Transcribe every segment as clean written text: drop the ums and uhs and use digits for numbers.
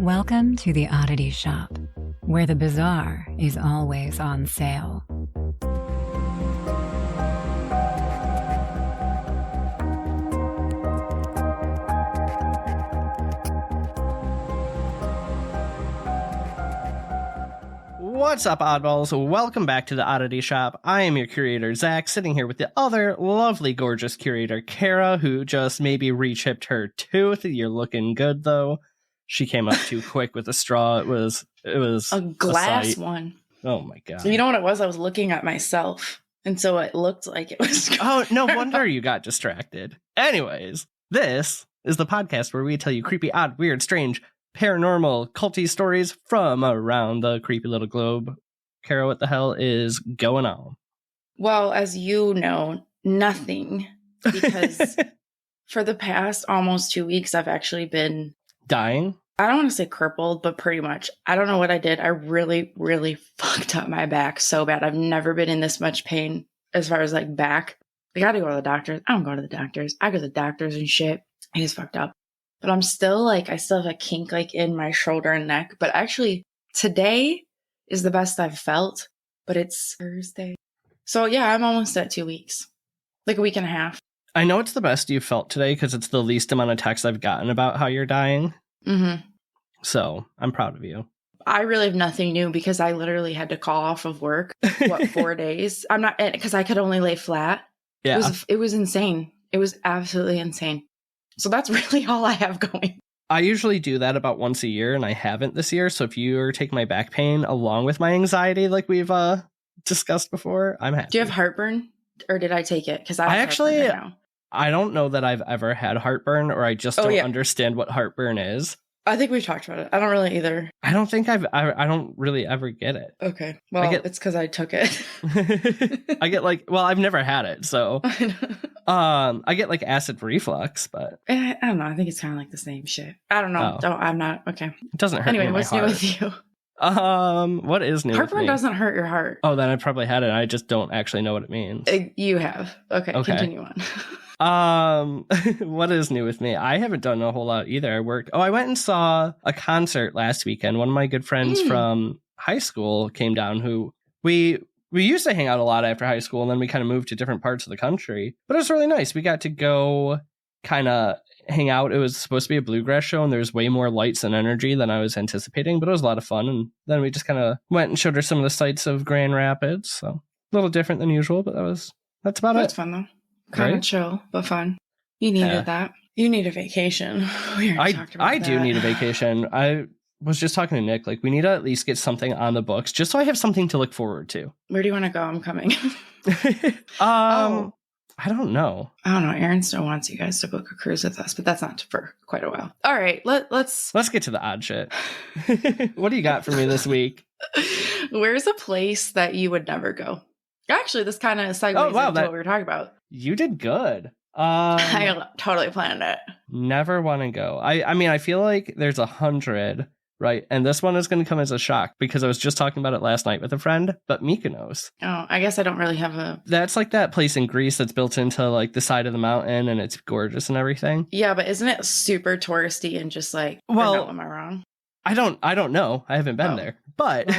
Welcome to the Oddity Shop, where the bizarre is always on sale. What's up, oddballs? Welcome back to the Oddity Shop. I am your curator, Zach, sitting here with the other lovely, gorgeous curator, Kara, who just maybe re-chipped her tooth. You're looking good, though. She came up too quick with a straw. It was a glass one. Oh my god! You know what it was? I was looking at myself, and so it looked like it was. Oh, no wonder you got distracted. Anyways, this is the podcast where we tell you creepy, odd, weird, strange, paranormal, culty stories from around the creepy little globe. Kara, what the hell is going on? Well, as you know, nothing, because for the past almost 2 weeks, I've actually been dying. I don't want to say crippled, but pretty much. I don't know what I did. I really, really fucked up my back so bad. I've never been in this much pain as far as like back. I got to go to the doctors. I don't go to the doctors. I go to the doctors and shit. I just fucked up. But I'm still like, I still have a kink like in my shoulder and neck. But actually, today is the best I've felt. But it's Thursday. So yeah, I'm almost at 2 weeks. Like a week and a half. I know it's the best you've felt today because it's the least amount of texts I've gotten about how you're dying. Mm-hmm. So I'm proud of you. I really have nothing new because I literally had to call off of work, 4 days? I'm not, because I could only lay flat. Yeah. It was insane. It was absolutely insane. So that's really all I have going. I usually do that about once a year, and I haven't this year. So if you are taking my back pain along with my anxiety, like we've discussed before, I'm happy. Do you have heartburn, or did I take it? Because I actually, right now. I don't know that I've ever had heartburn, or I just don't understand what heartburn is. I think we've talked about it. I don't really either. I don't think I don't really ever get it. Okay. Well, it's because I took it. I get I've never had it, so I get like acid reflux, but I don't know. I think it's kind of like the same shit. I don't know. Oh. I'm not okay. It doesn't hurt. Anyway, me what's new with you? What is new? Heartburn doesn't hurt your heart. Oh, then I probably had it. I just don't actually know what it means. You have. Okay. Continue on. What is new with me? I haven't done a whole lot either. I went and saw a concert last weekend. One of my good friends from high school came down, who we used to hang out a lot after high school, and then we kind of moved to different parts of the country. But it was really nice. We got to go kind of hang out. It was supposed to be a bluegrass show, and there was way more lights and energy than I was anticipating, but it was a lot of fun. And then we just kind of went and showed her some of the sights of Grand Rapids. So a little different than usual, but that's about it. That's fun though. Kind of chill, but fun. You needed that. You need a vacation. I do need a vacation. I was just talking to Nick, like we need to at least get something on the books just so I have something to look forward to. Where do you want to go? I'm coming. I don't know. Aaron still wants you guys to book a cruise with us, but that's not for quite a while. All right, let's get to the odd shit. What do you got for me this week? Where's a place that you would never go? Actually, this kind of segues into what we were talking about. You did good. I totally planned it. Never want to go. I mean, I feel like there's 100, right? And this one is going to come as a shock because I was just talking about it last night with a friend, but Mykonos. Oh, I guess I don't really have a... That's like that place in Greece that's built into like the side of the mountain and it's gorgeous and everything. Yeah, but isn't it super touristy and just like... Well, am I wrong? I don't know. I haven't been there. But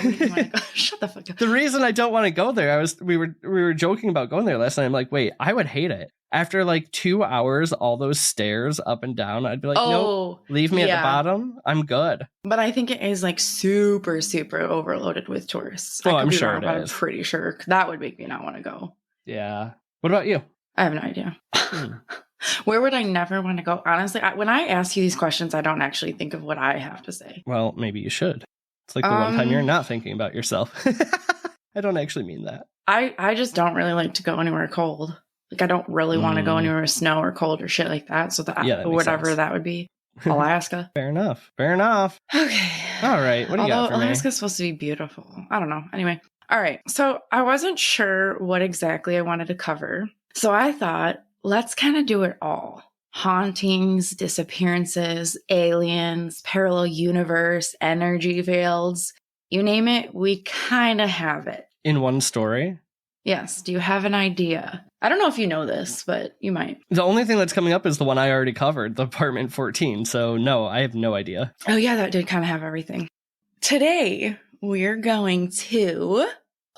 shut the fuck up. The reason I don't want to go there, we were joking about going there last night. I'm like, wait, I would hate it. After like 2 hours, all those stairs up and down, I'd be like, no, leave me at the bottom. I'm good. But I think it is like super, super overloaded with tourists. Oh, I'm sure it is. I'm pretty sure that would make me not want to go. Yeah. What about you? I have no idea. Where would I never want to go? Honestly, when I ask you these questions, I don't actually think of what I have to say. Well, maybe you should. It's like the one time you're not thinking about yourself. I don't actually mean that. I just don't really like to go anywhere cold. Like, I don't really want to go anywhere with snow or cold or shit like that. So that whatever sense. That would be. Alaska. Fair enough. Okay. All right. What do you got for me? Alaska's supposed to be beautiful. I don't know. Anyway. All right. So I wasn't sure what exactly I wanted to cover. So I thought, let's kind of do it all. Hauntings, disappearances, aliens, parallel universe, energy fields. You name it, we kind of have it. In one story? Yes. Do you have an idea? I don't know if you know this, but you might. The only thing that's coming up is the one I already covered, the apartment 14. So no, I have no idea. Oh yeah, that did kind of have everything. Today, we're going to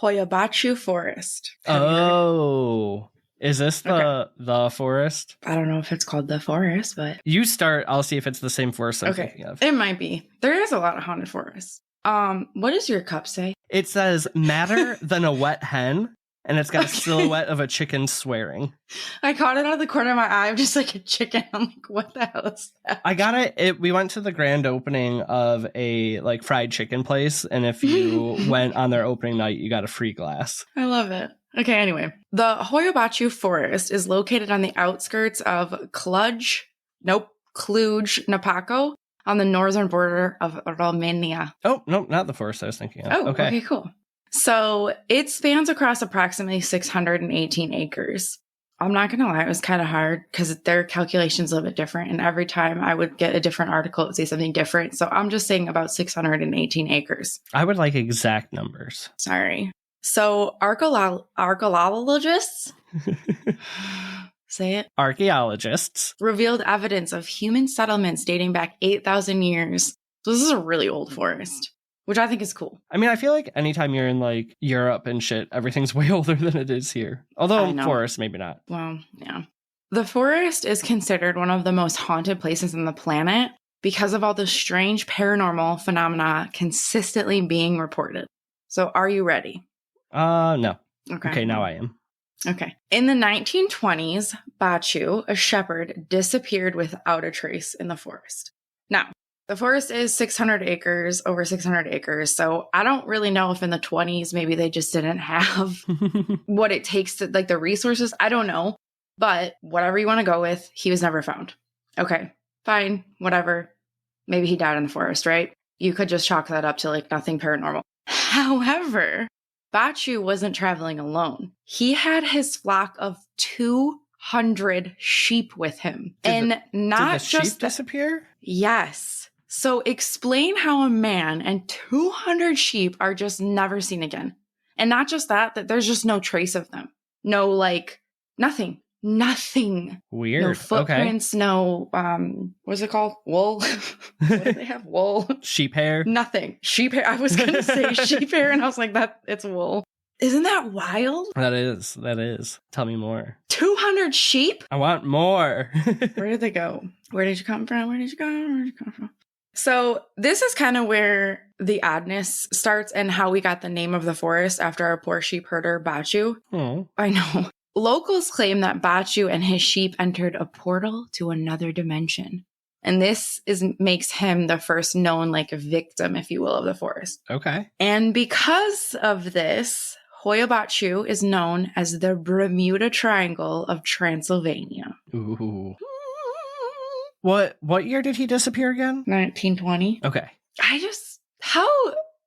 Hoia-Baciu Forest. Oh, is this the forest? I don't know if it's called the forest, but... You start, I'll see if it's the same forest I'm thinking of. It might be. There is a lot of haunted forests. What does your cup say? It says, madder than a wet hen, and it's got a silhouette of a chicken swearing. I caught it out of the corner of my eye. I'm just like a chicken. I'm like, what the hell is that? I got it. We went to the grand opening of a fried chicken place, and if you went on their opening night, you got a free glass. I love it. Okay, anyway. The Hoia-Baciu Forest is located on the outskirts of Cluj-Napoca on the northern border of Romania. Oh, no, not the forest I was thinking of. Oh, okay, cool. So it spans across approximately 618 acres. I'm not going to lie, it was kind of hard because their calculation's a little bit different. And every time I would get a different article, it would say something different. So I'm just saying about 618 acres. I would like exact numbers. Sorry. So archaeologists, say it, archaeologists revealed evidence of human settlements dating back 8,000 years. So this is a really old forest, which I think is cool. I mean, I feel like anytime you're in Europe and shit, everything's way older than it is here. Although forest, maybe not. Well, yeah. The forest is considered one of the most haunted places on the planet because of all the strange paranormal phenomena consistently being reported. So are you ready? No. Okay, now I am. Okay. In the 1920s, Baciu, a shepherd, disappeared without a trace in the forest. Now, the forest is over 600 acres. So I don't really know if in the 20s, maybe they just didn't have what it takes to, the resources. I don't know. But whatever you want to go with, he was never found. Okay, fine, whatever. Maybe he died in the forest, right? You could just chalk that up to nothing paranormal. However, Baciu wasn't traveling alone. He had his flock of 200 sheep with him. Did the sheep disappear? Yes. So explain how a man and 200 sheep are just never seen again. And not just that there's just no trace of them. No, nothing. Nothing. Weird. No footprints, no, what's it called? Wool? What do they have? Wool? Sheep hair? Nothing. Sheep hair. I was going to say sheep hair, and I was like, it's wool. Isn't that wild? That is. Tell me more. 200 sheep? I want more. Where did they go? Where did you come from? Where did you come from? So this is kind of where the oddness starts and how we got the name of the forest after our poor sheep herder, Baciu. Oh. I know. Locals claim that Baciu and his sheep entered a portal to another dimension. And this makes him the first known victim, if you will, of the forest. Okay. And because of this, Hoia-Baciu is known as the Bermuda Triangle of Transylvania. Ooh. What year did he disappear again? 1920. Okay. How,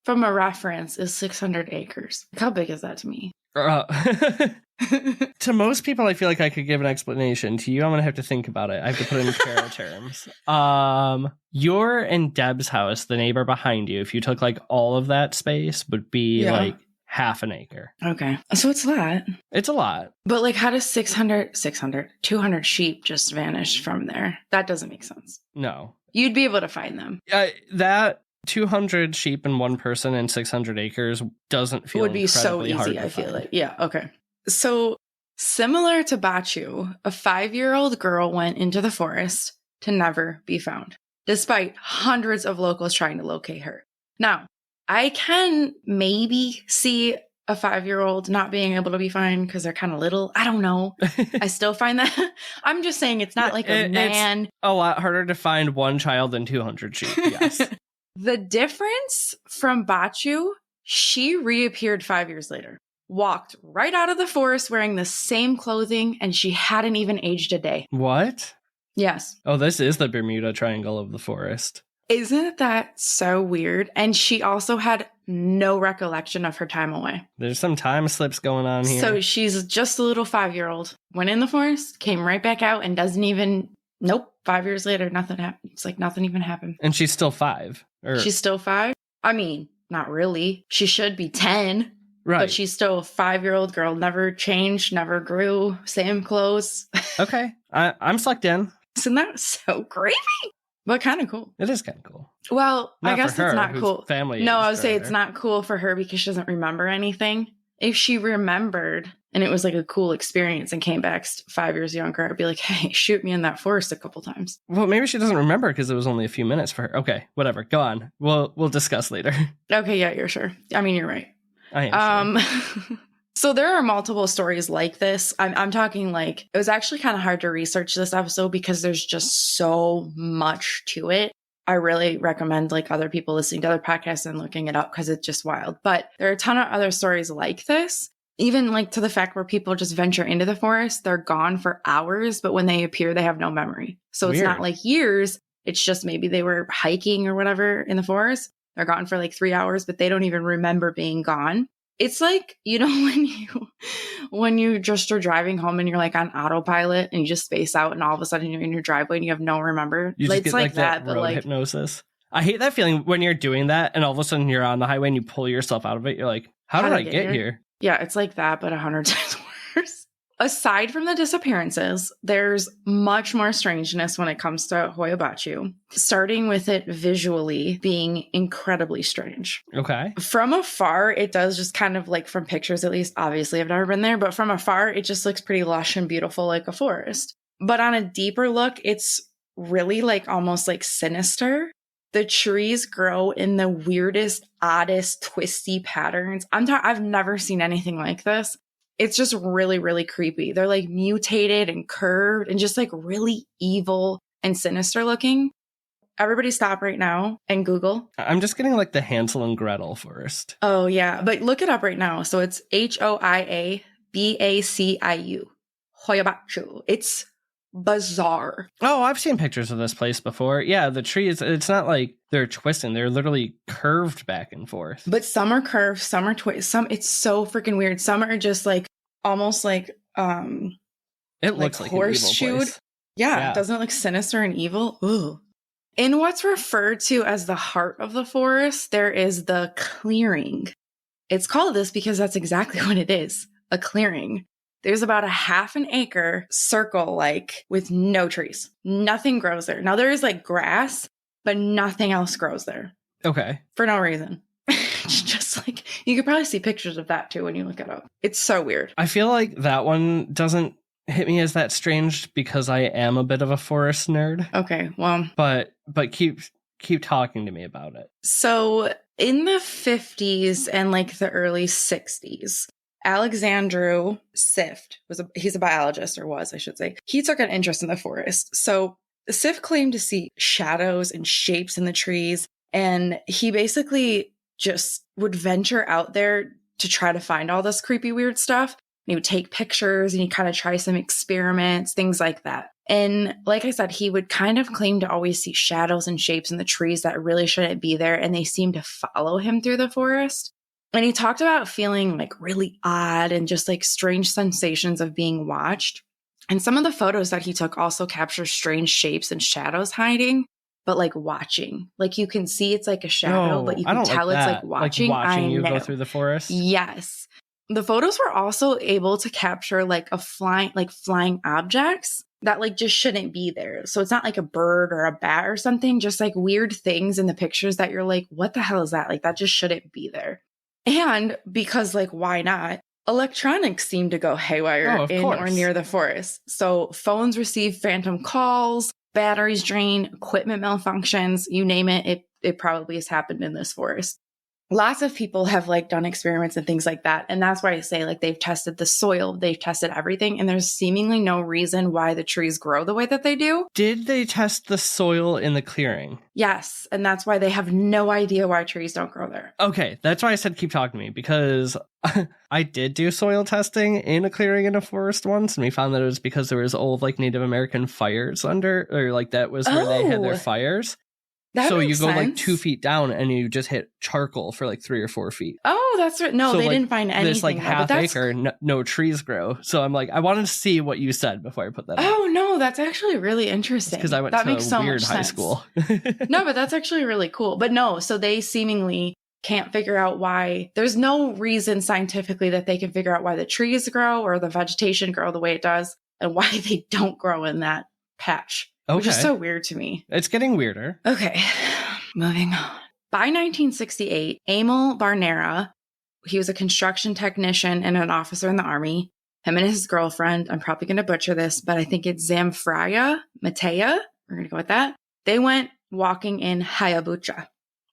from a reference, is 600 acres? How big is that to me? To most people, I feel like I could give an explanation. To you, I'm going to have to think about it. I have to put it in Kara terms. You're in Deb's house, the neighbor behind you. If you took all of that space, would be half an acre. Okay. So it's a lot. It's a lot. But how does 200 sheep just vanish from there? That doesn't make sense. No. You'd be able to find them. That 200 sheep and one person in 600 acres doesn't feel would be so easy, I feel like. Yeah, okay. So, similar to Baciu, a 5-year-old girl went into the forest to never be found, despite hundreds of locals trying to locate her. Now, I can maybe see a 5-year-old not being able to be found because they're kind of little. I don't know. I still find that. I'm just saying it's not a man. It's a lot harder to find one child than 200 sheep, yes. The difference from Baciu, she reappeared 5 years later, walked right out of the forest wearing the same clothing, and she hadn't even aged a day. What? Yes. Oh, this is the Bermuda Triangle of the forest. Isn't that so weird? And she also had no recollection of her time away. There's some time slips going on here. So she's just a little 5-year-old, went in the forest, came right back out, and doesn't even... Nope. 5 years later, nothing happened. It's nothing even happened. And she's still 5. She's still 5? I mean, not really. She should be 10, Right. But she's still a 5-year-old girl, never changed, never grew, same clothes. Okay. I'm sucked in. Isn't that so creepy? But kind of cool. It is kind of cool. Well, Not I guess for her, it's not whose cool. family No, is I would say around it's her. not cool for her because she doesn't remember anything. If she remembered and it was like a cool experience and came back 5 years younger, I'd be like, hey, shoot me in that forest a couple times. Well, maybe she doesn't remember because it was only a few minutes for her. Okay, whatever. Go on. We'll discuss later. Okay, yeah, you're sure. I mean, you're right. I am sure. So there are multiple stories like this. I'm talking like, it was actually kind of hard to research this episode because there's just so much to it. I really recommend like other people listening to other podcasts and looking it up because it's just wild. But there are a ton of other stories like this, even like to the fact where people just venture into the forest. They're gone for hours, but when they appear, they have no memory. So it's not like years. It's just maybe they were hiking or whatever in the forest. They're gone for like 3 hours, but they don't even remember being gone. It's like, you know, when you just are driving home and you're like on autopilot and you just space out and all of a sudden you're in your driveway and you have no remember. You just It's get like that but road like hypnosis. I hate that feeling when you're doing that and all of a sudden you're on the highway and you pull yourself out of it. You're like, how did I get here? Yeah, it's like that, but 100 times worse. Aside from the disappearances, there's much more strangeness when it comes to Hoia-Baciu, starting with it visually being incredibly strange. Okay. From afar, it does just kind of like from pictures, at least. Obviously, I've never been there, but from afar, it just looks pretty lush and beautiful like a forest. But on a deeper look, it's really like almost like sinister. The trees grow in the weirdest, oddest, twisty patterns. I've never seen anything like this. It's just really, really creepy. They're like mutated and curved and just like really evil and sinister looking. Everybody stop right now and Google. I'm just getting like the Hansel and Gretel forest. Oh, yeah. But look it up right now. So it's Hoia-Baciu. Hoia-Baciu. It's bizarre. Oh, I've seen pictures of this place before. Yeah, the trees, it's not like they're twisting. They're literally curved back and forth. But some are curved, some are twisted. It's so freaking weird. Some are just like almost like it looks like horseshoed. an evil place. Yeah, doesn't it look sinister and evil? Ooh. In what's referred to as the heart of the forest, there is the clearing. It's called this because that's exactly what it is, a clearing. There's about a half an acre circle, like with no trees. Nothing grows there. Now there is like grass, but nothing else grows there. Okay. For no reason. It's just like, you could probably see pictures of that too when you look it up. It's so weird. I feel like that one doesn't hit me as that strange because I am a bit of a forest nerd. Okay, well. But keep talking to me about it. So in the 50s and like the early 60s, Alexandru Sift he's a biologist, or was, I should say. He took an interest in the forest. So Sift claimed to see shadows and shapes in the trees. And he basically just would venture out there to try to find all this creepy, weird stuff. And he would take pictures and he'd kind of try some experiments, things like that. And like I said, he would kind of claim to always see shadows and shapes in the trees that really shouldn't be there. And they seem to follow him through the forest. And he talked about feeling like really odd and just like strange sensations of being watched. And some of the photos that he took also capture strange shapes and shadows hiding, but like watching. Like you can see it's like a shadow, but you can tell it's like watching. Like watching you go through the forest? Yes. The photos were also able to capture like flying objects that like just shouldn't be there. So it's not like a bird or a bat or something, just like weird things in the pictures that you're like, what the hell is that? Like that just shouldn't be there. And because like, why not? Electronics seem to go haywire in or near the forest. So phones receive phantom calls, batteries drain, equipment malfunctions, you name it, it probably has happened in this forest. Lots of people have like done experiments and things like that. And that's why I say like they've tested the soil, they've tested everything, and there's seemingly no reason why the trees grow the way that they do. Did they test the soil in the clearing? Yes. And that's why they have no idea why trees don't grow there. Okay. That's why I said keep talking to me, because I did do soil testing in a clearing in a forest once, and we found that it was because there was old like Native American fires under, or like that was where they had their fires. So you go like 2 feet down and you just hit charcoal for like 3 or 4 feet. Oh, that's right. No, so they didn't find anything. This like half acre, no trees grow. So I'm like, I wanted to see what you said before I put that. Oh, no, that's actually really interesting. Because I went to a weird high school. No, but that's actually really cool. But no, so they seemingly can't figure out why. There's no reason scientifically that they can figure out why the trees grow or the vegetation grow the way it does and why they don't grow in that patch, which is so weird to me. It's getting weirder. Okay, moving on. By 1968, Emil Barnera, he was a construction technician and an officer in the army. Him and his girlfriend, I'm probably going to butcher this, but I think it's Zamfraya Matea. We're going to go with that. They went walking in Hoia-Baciu.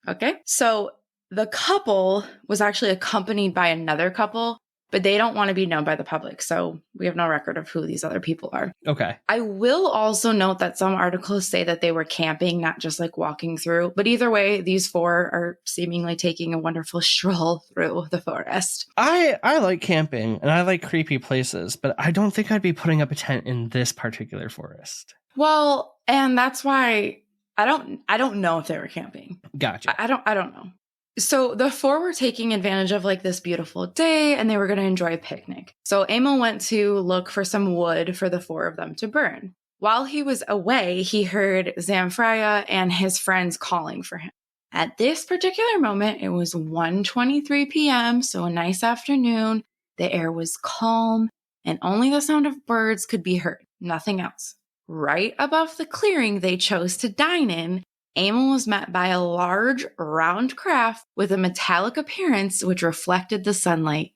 Okay. So the couple was actually accompanied by another couple, but they don't want to be known by the public. So we have no record of who these other people are. Okay. I will also note that some articles say that they were camping, not just like walking through. But either way, these four are seemingly taking a wonderful stroll through the forest. I like camping and I like creepy places, but I don't think I'd be putting up a tent in this particular forest. Well, and that's why I don't know if they were camping. Gotcha. I don't know. So the four were taking advantage of like this beautiful day and they were going to enjoy a picnic. So Emil went to look for some wood for the four of them to burn. While he was away, he heard Zamfraya and his friends calling for him. At this particular moment, it was 1:23 p.m., so a nice afternoon. The air was calm and only the sound of birds could be heard, nothing else. Right above the clearing they chose to dine in, Emil was met by a large, round craft with a metallic appearance which reflected the sunlight,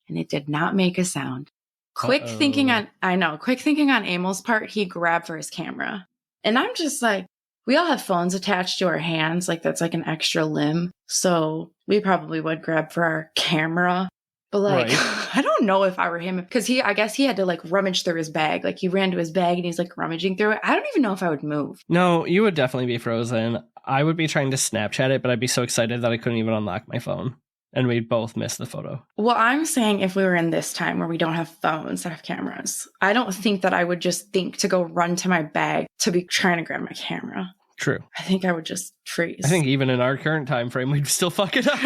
and it did not make a sound. Quick thinking on Emil's part, he grabbed for his camera. And I'm just like, we all have phones attached to our hands, like that's like an extra limb. So we probably would grab for our camera. But like, right. I don't know if I were him, because I guess he had to like rummage through his bag. Like he ran to his bag and he's like rummaging through it. I don't even know if I would move. No, you would definitely be frozen. I would be trying to Snapchat it, but I'd be so excited that I couldn't even unlock my phone. And we'd both miss the photo. Well, I'm saying if we were in this time where we don't have phones that have cameras, I don't think that I would just think to go run to my bag to be trying to grab my camera. True. I think I would just freeze. I think even in our current time frame, we'd still fuck it up.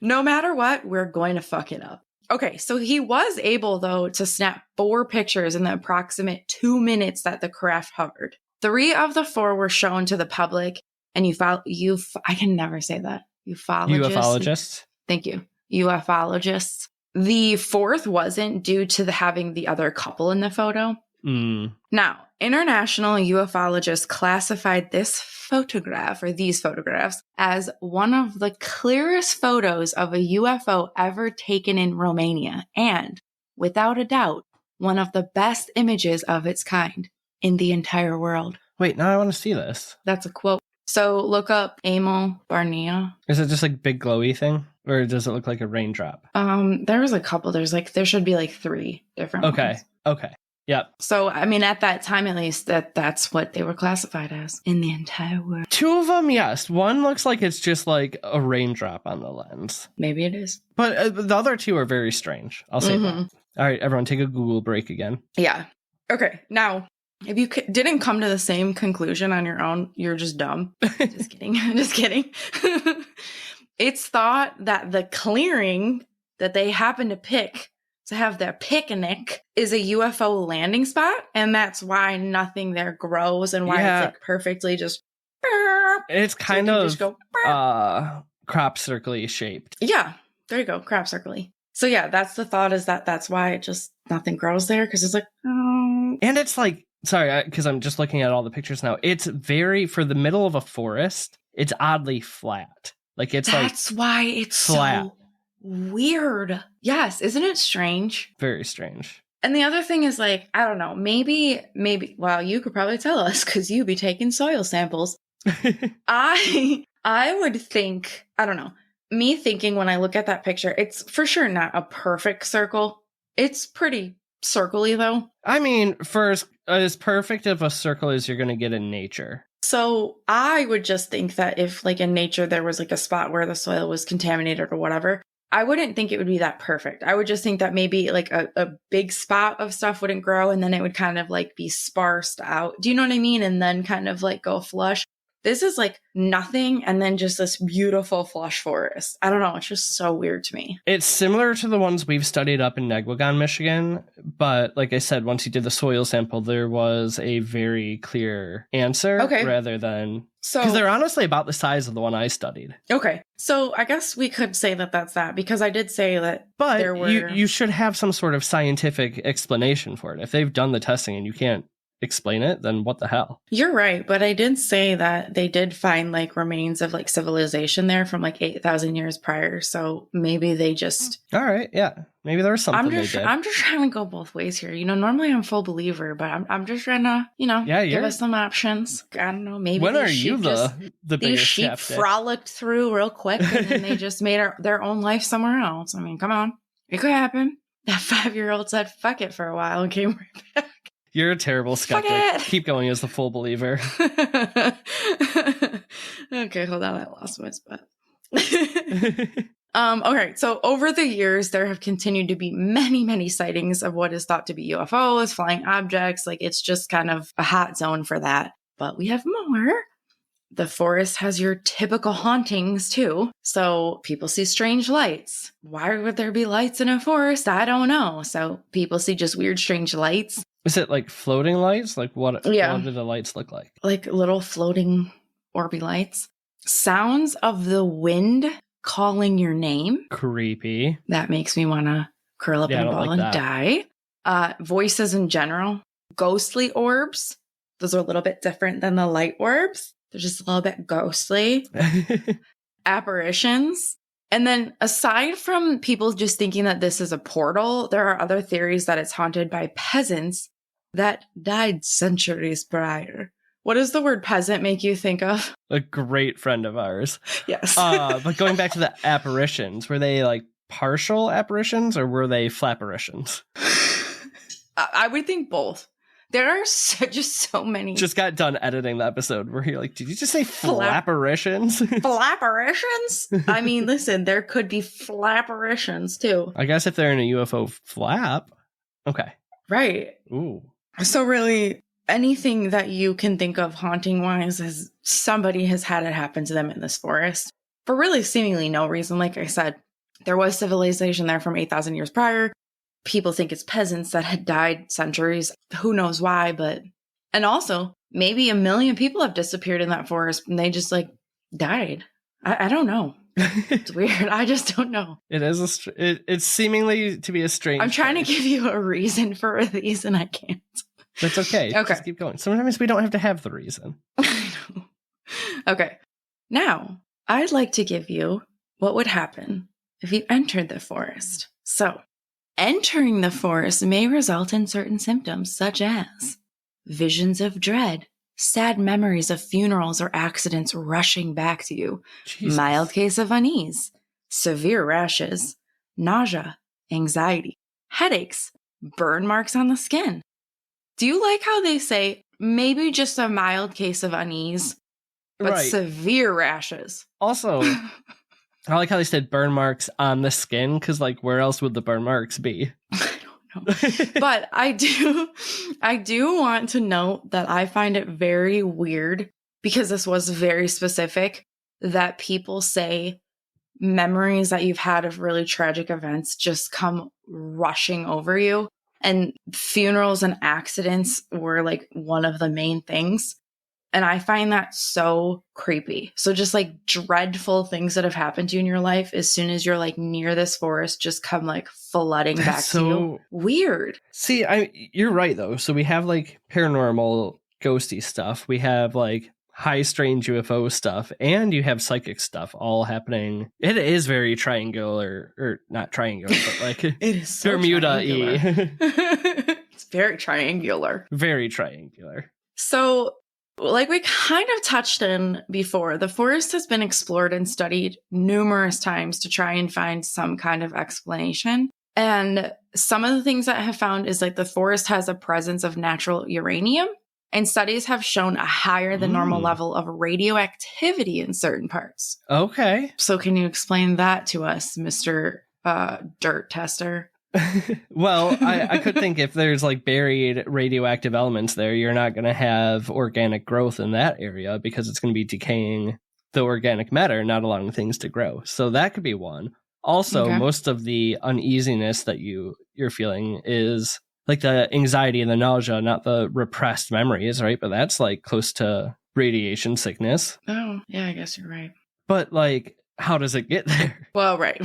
No matter what, we're going to fuck it up. Okay, so he was able, though, to snap 4 pictures in the approximate 2 minutes that the craft hovered. 3 of the 4 were shown to the public, and I can never say that. Ufologists. Thank you. Ufologists. The 4th wasn't due to having the other couple in the photo. Now, international ufologists classified this photograph or these photographs as one of the clearest photos of a UFO ever taken in Romania and, without a doubt, one of the best images of its kind in the entire world. Wait, now I want to see this. That's a quote. So look up Emil Barnea. Is it just like big glowy thing? Or does it look like a raindrop? There was a couple. There should be like 3 different ones. Okay. Yep. So, I mean, at that time, at least, that's what they were classified as in the entire world. 2 of them, yes. One looks like it's just like a raindrop on the lens. Maybe it is. But the other 2 are very strange. I'll say that. All right, everyone, take a Google break again. Yeah. Okay. Now, if you didn't come to the same conclusion on your own, you're just dumb. Just kidding. Just kidding. It's thought that the clearing that they happen to pick to have their picnic is a UFO landing spot, and that's why nothing there grows and why it's like perfectly just. It's kind of crop circle-y shaped. Yeah, there you go, crop circle-y. So yeah, that's the thought, is that's why it just nothing grows there, because it's like and it's like, sorry, because I'm just looking at all the pictures now. It's very, for the middle of a forest, it's oddly flat. Like that's why it's flat. So weird. Yes, isn't it strange? Very strange. And the other thing is, like, I don't know, maybe, well, you could probably tell us because you'd be taking soil samples. I would think, I don't know, me thinking when I look at that picture, it's for sure not a perfect circle. It's pretty circle-y, though. I mean, for as perfect of a circle as you're going to get in nature. So I would just think that if, like, in nature there was like a spot where the soil was contaminated or whatever, I wouldn't think it would be that perfect. I would just think that maybe like a big spot of stuff wouldn't grow, and then it would kind of like be sparsed out. Do you know what I mean? And then kind of like go flush. This is like nothing and then just this beautiful flush forest. I don't know. It's just so weird to me. It's similar to the ones we've studied up in Negwagon, Michigan. But like I said, once you did the soil sample, there was a very clear answer rather than... Because they're honestly about the size of the one I studied. Okay. So I guess we could say that that's that, because I did say that there were... you should have some sort of scientific explanation for it. If they've done the testing and you can't explain it, then what the hell? You're right, but I did say that they did find like remains of like civilization there from like 8,000 years prior, so maybe they just... All right, yeah. Maybe there was something they did. I'm just trying to go both ways here. You know, normally I'm full believer, but I'm just trying to, you know, give us some options. I don't know, maybe when are you the biggest these sheep skeptic? Frolicked through real quick and then they just made their own life somewhere else. I mean, come on. It could happen. That 5-year-old said fuck it for a while and came right back. You're a terrible skeptic. Keep going as the full believer. Okay, hold on. I lost my spot. Okay, so over the years, there have continued to be many, many sightings of what is thought to be UFOs, flying objects. Like, it's just kind of a hot zone for that. But we have more. The forest has your typical hauntings, too. So people see strange lights. Why would there be lights in a forest? I don't know. So people see just weird, strange lights. Is it like floating lights? Like what do the lights look like? Like little floating orby lights. Sounds of the wind calling your name. Creepy. That makes me want to curl up in a ball and die. Voices in general. Ghostly orbs. Those are a little bit different than the light orbs. They're just a little bit ghostly. Apparitions. And then aside from people just thinking that this is a portal, there are other theories that it's haunted by peasants that died centuries prior. What does the word peasant make you think of? A great friend of ours. Yes. But going back to the apparitions, were they like partial apparitions or were they flapparitions? I would think both. There are just so many. Just got done editing the episode where you're like, did you just say flapparitions? Flapparitions? I mean, listen, there could be flapparitions too. I guess if they're in a UFO flap. Okay. Right. Ooh. So really, anything that you can think of haunting-wise is somebody has had it happen to them in this forest. For really seemingly no reason. Like I said, there was civilization there from 8,000 years prior. People think it's peasants that had died centuries. Who knows why, but... And also, maybe 1 million people have disappeared in that forest and they just, like, died. I don't know. It's weird. I just don't know. It is it's seemingly to be a strange... I'm trying to give you a reason for these and I can't. That's okay. Okay. Just keep going. Sometimes we don't have to have the reason. I know. Okay. Now, I'd like to give you what would happen if you entered the forest. So... Entering the forest may result in certain symptoms such as visions of dread, sad memories of funerals or accidents rushing back to you, Jesus. Mild case of unease, severe rashes, nausea, anxiety, headaches, burn marks on the skin. Do you like how they say maybe just a mild case of unease, but severe rashes? Also... I like how they said burn marks on the skin, because, like, where else would the burn marks be? I don't know. But I do want to note that I find it very weird, because this was very specific, that people say memories that you've had of really tragic events just come rushing over you. And funerals and accidents were, like, one of the main things. And I find that so creepy. So just like dreadful things that have happened to you in your life, as soon as you're like near this forest, just come like flooding back to you. Weird. See, you're right though. So we have like paranormal ghosty stuff. We have like high strange UFO stuff, and you have psychic stuff all happening. It is very triangular, or not triangular, but like it is so Bermuda-y. It's very triangular. Very triangular. So like we kind of touched in before, the forest has been explored and studied numerous times to try and find some kind of explanation. And some of the things that I have found is like the forest has a presence of natural uranium, and studies have shown a higher than normal level of radioactivity in certain parts. Okay. So can you explain that to us, Mr. Dirt Tester? Well, I could think if there's like buried radioactive elements there, you're not going to have organic growth in that area because it's going to be decaying the organic matter, not allowing things to grow. So that could be one. Also, Okay. most of the uneasiness that you're feeling is like the anxiety and the nausea, not the repressed memories, right? But that's like close to radiation sickness. Oh, yeah, I guess you're right. But like, how does it get there? Well, right.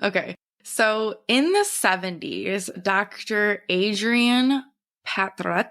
Okay. So in the 70s, Dr. Adrian Patrat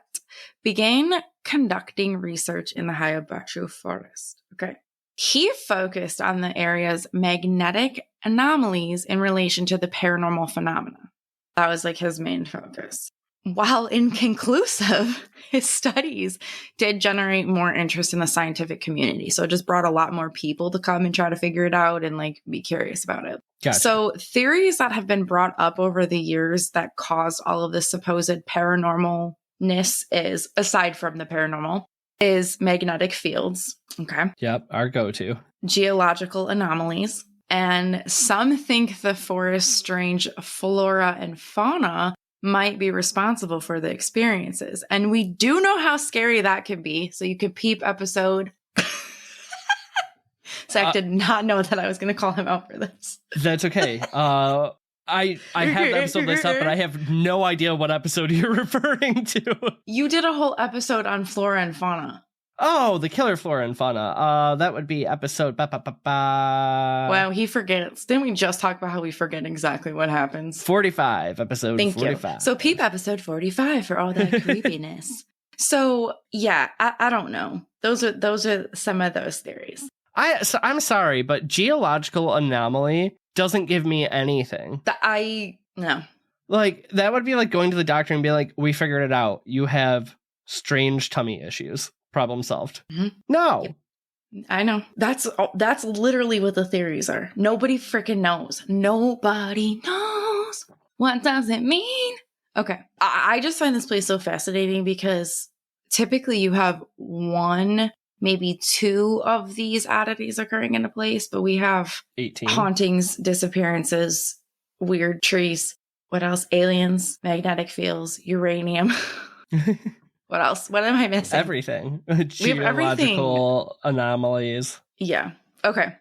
began conducting research in the Hoia-Baciu Forest. Okay. He focused on the area's magnetic anomalies in relation to the paranormal phenomena. That was like his main focus. While inconclusive, his studies did generate more interest in the scientific community. So it just brought a lot more people to come and try to figure it out and like be curious about it. Gotcha. So theories that have been brought up over the years that caused all of this supposed paranormalness is, aside from the paranormal, is magnetic fields. Okay. Yep, our go-to. Geological anomalies. And some think the forest's strange flora and fauna might be responsible for the experiences. And we do know how scary that can be. So you could peep episode. Zach did not know that I was going to call him out for this. That's okay. I have the episode list up, but I have no idea what episode you're referring to. You did a whole episode on flora and fauna. Oh, the killer flora and fauna. That would be episode. Wow, he forgets. Didn't we just talk about how we forget exactly what happens? 45, episode Thank 45. you. So peep episode 45 for all that creepiness. So yeah, I don't know. Those are some of those theories. I'm sorry, but geological anomaly doesn't give me anything. No. Like, that would be like going to the doctor and be like, we figured it out. You have strange tummy issues. Problem solved. Mm-hmm. No. Yep. I know. That's literally what the theories are. Nobody freaking knows. Nobody knows. What does it mean? Okay. I just find this place so fascinating because typically you have one, maybe two of these oddities occurring in a place, but we have 18 hauntings, disappearances, weird trees. What else? Aliens, magnetic fields, uranium. What else? What am I missing? Everything. We have everything. Geological anomalies. Yeah. Okay.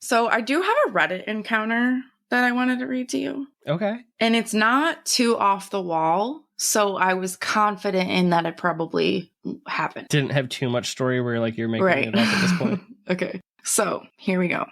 So I do have a Reddit encounter that I wanted to read to you. Okay. And it's not too off the wall. So I was confident in that it probably happened. Didn't have too much story where like you're making it up at this point. Okay. So here we go.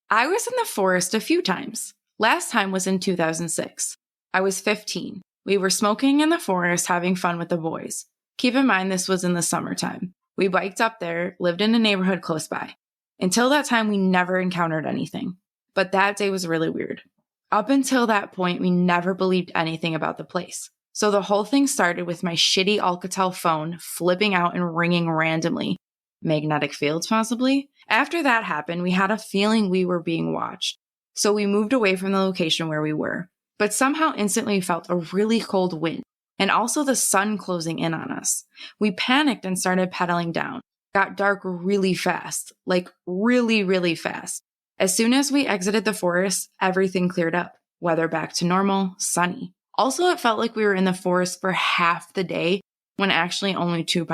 I was in the forest a few times. Last time was in 2006. I was 15. We were smoking in the forest, having fun with the boys. Keep in mind, this was in the summertime. We biked up there, lived in a neighborhood close by. Until that time, we never encountered anything. But that day was really weird. Up until that point, we never believed anything about the place. So the whole thing started with my shitty Alcatel phone flipping out and ringing randomly. Magnetic fields, possibly? After that happened, we had a feeling we were being watched. So we moved away from the location where we were. But somehow instantly felt a really cold wind. And also the sun closing in on us. We panicked and started pedaling down. Got dark really fast, like really, really fast. As soon as we exited the forest, everything cleared up. Weather back to normal, sunny. Also, it felt like we were in the forest for half the day when actually only 2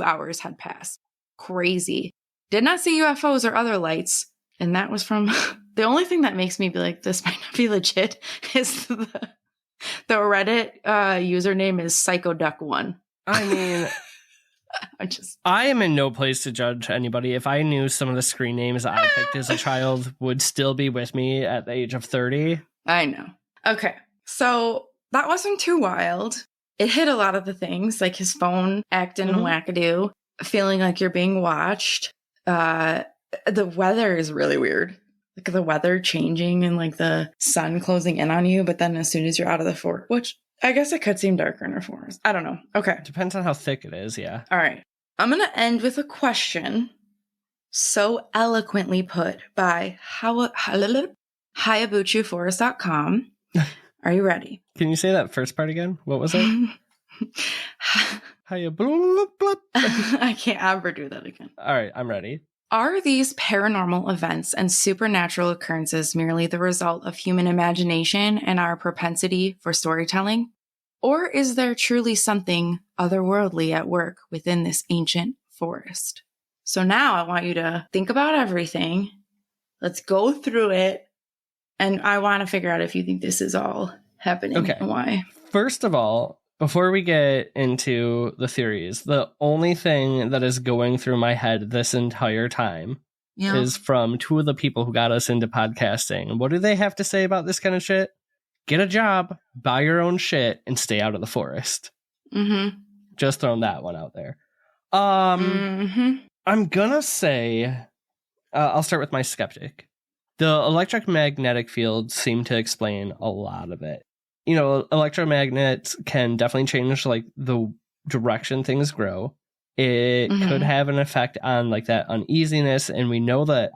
hours had passed. Crazy. Did not see UFOs or other lights. And that was from... The only thing that makes me be like, this might not be legit is the Reddit username is PsychoDuck1. I mean, I am in no place to judge anybody. If I knew some of the screen names I picked as a child would still be with me at the age of 30. I know. Okay. So that wasn't too wild. It hit a lot of the things, like his phone acting wackadoo, feeling like you're being watched. The weather is really weird. Like the weather changing and like the sun closing in on you, but then as soon as you're out of the forest, which I guess it could seem darker in a forest. I don't know. Okay. Depends on how thick it is, yeah. All right. I'm going to end with a question so eloquently put by Hoia-Baciu Are you ready? Can you say that first part again? What was it? I can't ever do that again. All right, I'm ready. Are these paranormal events and supernatural occurrences merely the result of human imagination and our propensity for storytelling? Or is there truly something otherworldly at work within this ancient forest? So now I want you to think about everything. Let's go through it. And I want to figure out if you think this is all happening and why. First of all, before we get into the theories, the only thing that is going through my head this entire time is from two of the people who got us into podcasting. And what do they have to say about this kind of shit? Get a job, buy your own shit, and stay out of the forest. Mm-hmm. Just throwing that one out there. I'm gonna say, I'll start with my skeptic. The electromagnetic fields seem to explain a lot of it. You know, electromagnets can definitely change like the direction things grow. It could have an effect on like that uneasiness, and we know that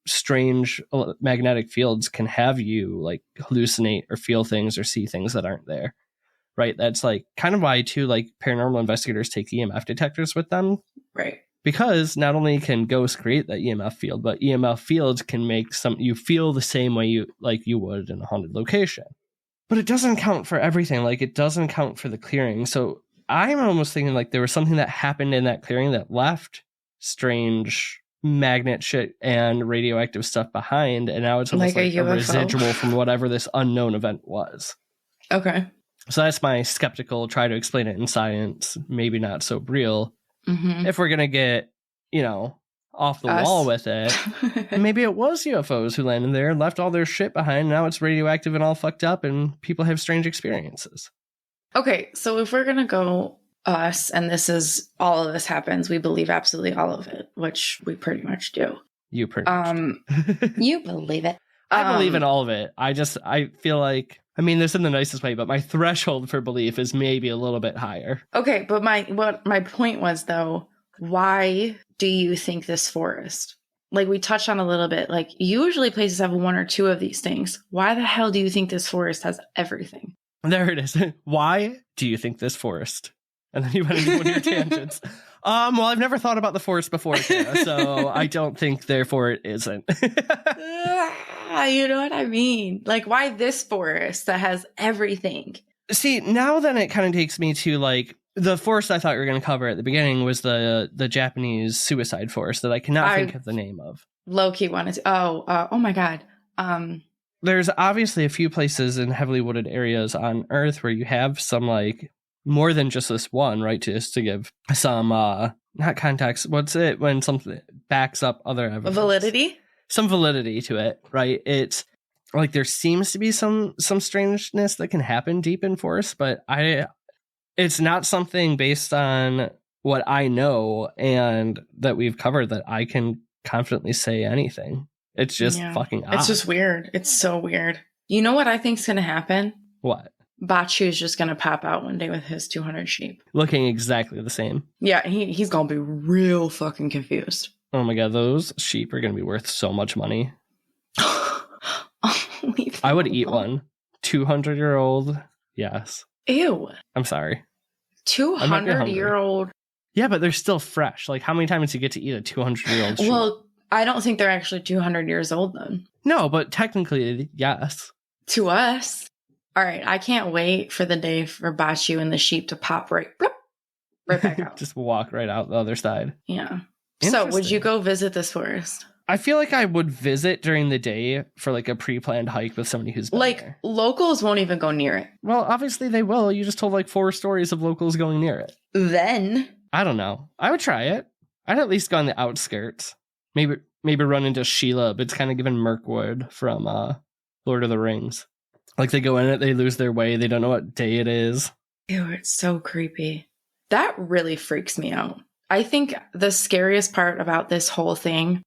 strange magnetic fields can have you like hallucinate or feel things or see things that aren't there. Right? That's like kind of why too like paranormal investigators take EMF detectors with them. Right. Because not only can ghosts create that EMF field, but EMF fields can make you feel the same way you would in a haunted location. But it doesn't count for everything. Like it doesn't count for the clearing. So I'm almost thinking like there was something that happened in that clearing that left strange magnet shit and radioactive stuff behind, and now it's almost like a residual from whatever this unknown event was. Okay. So that's my skeptical, try to explain it in science, maybe not so real. If we're going to get, off the wall with it, maybe it was UFOs who landed there and left all their shit behind. Now it's radioactive and all fucked up and people have strange experiences. Okay, so if we're going to go us, and this is all of this happens, we believe absolutely all of it, which we pretty much do. You pretty much do. You believe it. I believe in all of it. I feel like, I mean this in the nicest way, but my threshold for belief is maybe a little bit higher. Okay, but my point was though, why do you think this forest? Like we touched on a little bit, like usually places have one or two of these things. Why the hell do you think this forest has everything? There it is. Why do you think this forest? And then you went into one of your tangents. Well, I've never thought about the forest before, Kara, so I don't think therefore it isn't. You know what I mean? Like, why this forest that has everything? See, now then it kind of takes me to, like, the forest I thought we were going to cover at the beginning was the Japanese suicide forest that I cannot think of the name of. Low-key wanted to... Oh my God. There's obviously a few places in heavily wooded areas on Earth where you have some, like, more than just this one, right? Just to give some, not context, what's it when something backs up other evidence? Validity? Some validity to it, right? It's like there seems to be some strangeness that can happen deep in forests, but it's not something based on what I know and that we've covered that I can confidently say anything. It's just fucking odd. It's just weird. It's so weird. You know what I think's going to happen? What? Baciu's just going to pop out one day with his 200 sheep. Looking exactly the same. Yeah, he's going to be real fucking confused. Oh my God, those sheep are going to be worth so much money. I would eat one. 200-year-old. Yes. Ew. I'm sorry. 200-year-old. Yeah, but they're still fresh. Like, how many times do you get to eat a 200-year-old sheep? Well, I don't think they're actually 200 years old then. No, but technically, yes. To us. All right, I can't wait for the day for Baciu and the sheep to pop right back out. Just walk right out the other side. Yeah. So, would you go visit this forest? I feel like I would visit during the day for like a pre-planned hike with somebody who's been there. Locals won't even go near it. Well, obviously they will. You just told like 4 stories of locals going near it. Then? I don't know. I would try it. I'd at least go on the outskirts. Maybe run into Shelob. It's kind of given Mirkwood from Lord of the Rings. Like they go in it, they lose their way, they don't know what day it is. Ew, it's so creepy. That really freaks me out. I think the scariest part about this whole thing,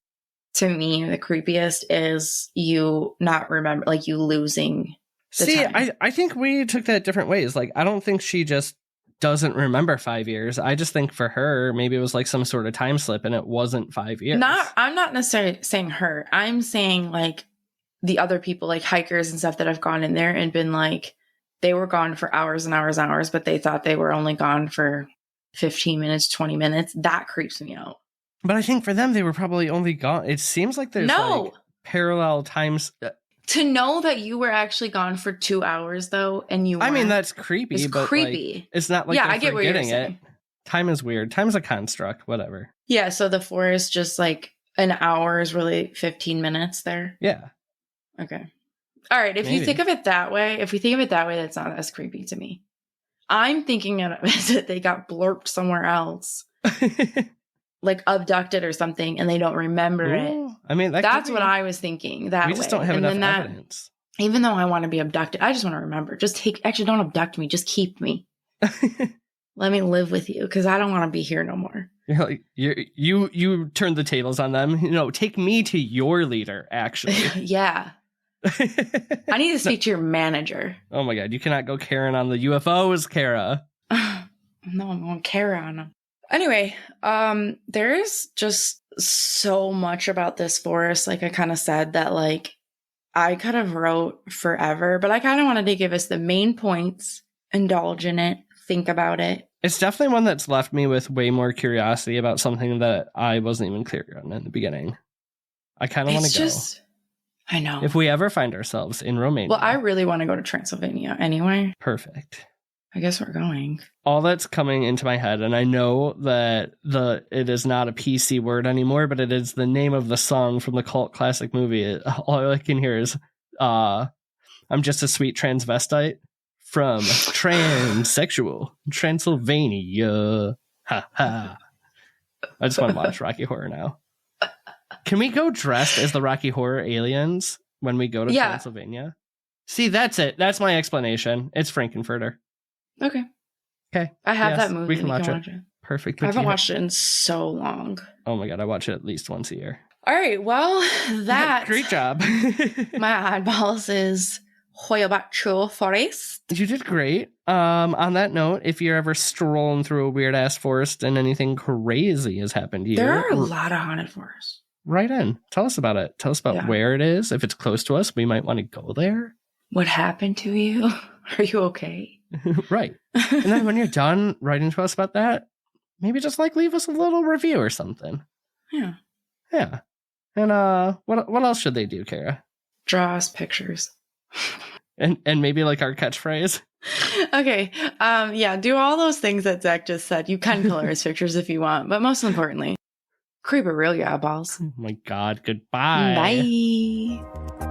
to me, the creepiest is you not remember, like you losing the time. I think we took that different ways. Like, I don't think she just doesn't remember 5 years. I just think for her, maybe it was like some sort of time slip and it wasn't 5 years. I'm not necessarily saying her. I'm saying like the other people, like hikers and stuff that have gone in there and been like, they were gone for hours and hours and hours, but they thought they were only gone for 15 minutes, 20 minutes. That creeps me out. But I think for them, they were probably only gone. It seems like there's like parallel times. To know that you were actually gone for 2 hours, though, and you weren't, that's creepy, it's but creepy. Like, it's not like I get what you're saying. Time is weird. Time's a construct, whatever. Yeah, so the forest just like an hour is really 15 minutes there. Yeah. Okay. All right, if you think of it that way, that's not as creepy to me. I'm thinking of it that they got blurped somewhere else. Like abducted or something, and they don't remember it. I mean, that's what I was thinking. We just don't have enough evidence. Even though I want to be abducted, I just want to remember. Actually, don't abduct me. Just keep me. Let me live with you, because I don't want to be here no more. You're like, you turn the tables on them. Take me to your leader. Actually, yeah. I need to speak to your manager. Oh my god, you cannot go Karen on the UFOs, Kara. No, I'm going Kara on them. Anyway, there's just so much about this forest. Like I kind of said that, like, I could have wrote forever, but I kind of wanted to give us the main points, indulge in it, think about it. It's definitely one that's left me with way more curiosity about something that I wasn't even clear on in the beginning. I kind of want to go. I know. If we ever find ourselves in Romania. Well, I really want to go to Transylvania anyway. Perfect. I guess we're going. All that's coming into my head, and I know that it is not a PC word anymore, but it is the name of the song from the cult classic movie. All I can hear is, I'm just a sweet transvestite from transsexual Transylvania. Ha ha. I just want to watch Rocky Horror now. Can we go dressed as the Rocky Horror aliens when we go to Transylvania? See, that's it. That's my explanation. It's Frankenfurter. Okay. I have that movie. We can watch it. Perfect. I haven't watched it in so long. Oh my god, I watch it at least once a year. All right, well, great job. My oddballs is Hoia-Baciu Forest. You did great. On that note, if you're ever strolling through a weird ass forest and anything crazy has happened to you, there are a lot of haunted forests. Right in. Tell us about it. Tell us about where it is. If it's close to us, we might want to go there. What happened to you? Are you okay? Right. And then when you're done writing to us about that, maybe just like leave us a little review or something. Yeah. Yeah. And what else should they do, Kara? Draw us pictures. And maybe like our catchphrase. Okay. Do all those things that Zach just said. You can color us pictures if you want, but most importantly, creep a real balls. Oh my god, goodbye. Bye.